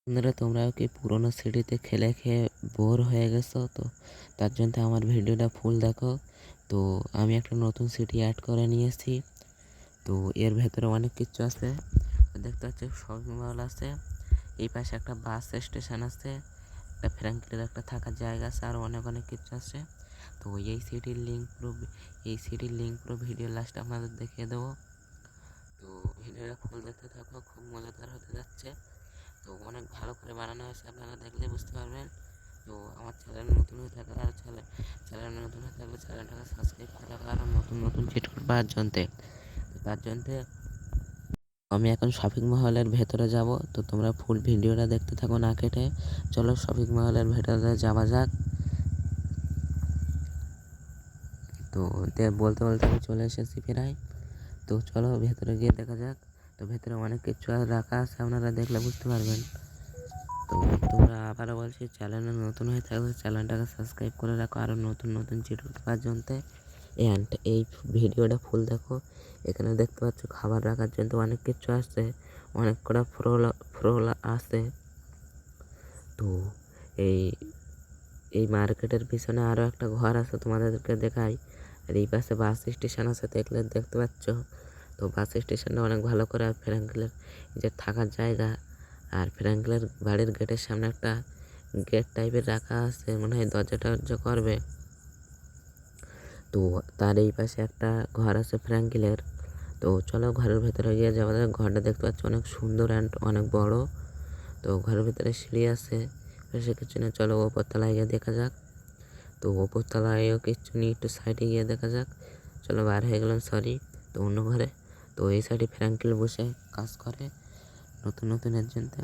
বন্ধুরা, তোমরাও কি পুরোনো সিডিতে খেলে খেয়ে বোর হয়ে গেছো? তো তার জন্য আমার ভিডিওটা ফুল দেখো। তো আমি একটা নতুন সিডি অ্যাড করে নিয়েছি। তো এর ভেতরে অনেক কিছু আছে। দেখতে পাচ্ছি শপিং মল আছে, এই পাশে একটা বাস স্টেশন আছে, একটা ফ্র্যাঙ্কলির একটা থাকার জায়গা আছে, আর অনেক অনেক কিছু আছে। তো এই সিডির লিঙ্ক পুরো ভিডিও লাস্টে আপনাদের দেখিয়ে দেবো। তো ভিডিওটা ফুল দেখতে থাকো, খুব মজাদার হতে যাচ্ছে। তো অনেক ভালো করে বানানো হয়েছে, আপনারা দেখলে বুঝতে পারবেন। তো আমার চ্যানেল নতুন হয়ে থাকলে চ্যানেলটাকে সাবস্ক্রাইব করে রাখো আর নতুন নতুন চিটকুট পাওয়ার জন্যে। তো তার জন্যে আমি এখন শপিং মহলের ভেতরে যাব। তো তোমরা ফুল ভিডিওটা দেখতে থাকো না কেটে। চলো শপিং মহলের ভেতরে যাওয়া যাক। তো বলতে বলতে আমি চলে এসেছি প্রায়। তো চলো ভেতরে গিয়ে দেখা যাক। তো ভেতরে অনেক কিছু রাখা আছে, আপনারা দেখলে বুঝতে পারবেন। তো তোমরা আবারও বলছি, চ্যানেলে নতুন হয়ে থাকলে চ্যানেলটাকে সাবস্ক্রাইব করে রাখো আরও নতুন নতুন চিত্র পাওয়ার জন্য। এই ভিডিওটা ফুল দেখো। এখানে দেখতে পাচ্ছ খাবার রাখার জন্য অনেক কিছু আছে, অনেক কটা ফ্লোর আছে। তো এই এই মার্কেটের পিছনে আরও একটা ঘর আছে, তোমাদেরকে দেখাই। আর এই পাশে বাস স্টেশন আছে, দেখতে পাচ্ছ। তো বাস স্টেশনটা অনেক ভালো করে, আর ফ্র্যাঙ্কলের যে থাকার জায়গা, আর ফ্র্যাঙ্কলের বাড়ির গেটের সামনে একটা গেট টাইপের রাখা আছে, মনে হয় দরজা করবে। তো তার এই পাশে একটা ঘর আছে ফ্র্যাঙ্কলের। তো চলো ঘরের ভেতরে গিয়ে যাওয়া যাক। ঘরটা দেখতে পাচ্ছ অনেক সুন্দর অ্যান্ড অনেক বড়। তো ঘরের ভিতরে সিঁড়ি আছে, সে কিছু না, চলো ওপরতলায় গিয়ে দেখা যাক। তো ওপরতলায়ও কিছু নিয়ে একটু সাইডে গিয়ে দেখা যাক। চলো বার হয়ে গেলাম, সরি। তো অন্য ঘরে, তো এই সাইডে ফ্র্যাঙ্কেল বসে কাজ করে নতুন নতুনের জন্য।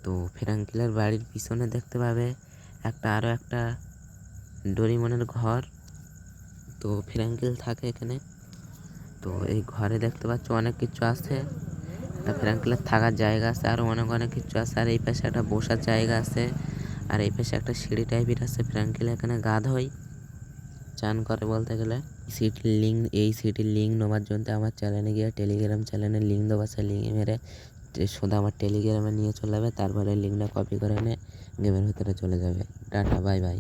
তো ফ্র্যাঙ্কেলের বাড়ির পিছনে দেখতে পাবে আরও একটা ডোরিমনের ঘর। তো ফ্র্যাঙ্কেল থাকে এখানে। তো এই ঘরে দেখতে পাচ্ছ অনেক কিছু আছে, একটা ফ্র্যাঙ্কেলের থাকার জায়গা আছে, আরও অনেক অনেক কিছু আছে। আর এই পাশে একটা বসার জায়গা আছে, আর এই পাশে একটা সিঁড়ি টাইপের আছে। ফ্র্যাঙ্কেল এখানে গা ধোয়, চান করে বলতে গেলে। এই সিটির লিঙ্ক নেওয়ার জন্য আমার চ্যানেলে গিয়ে টেলিগ্রাম চ্যানেলের লিঙ্ক দেওয়া আছে, লিঙ্ক মেরে সোজা আমার টেলিগ্রামে নিয়ে চলে যাবে। তারপরে লিঙ্কটা কপি করে এনে গেমের ভিতরে চলে যাবে। Tata, bye bye.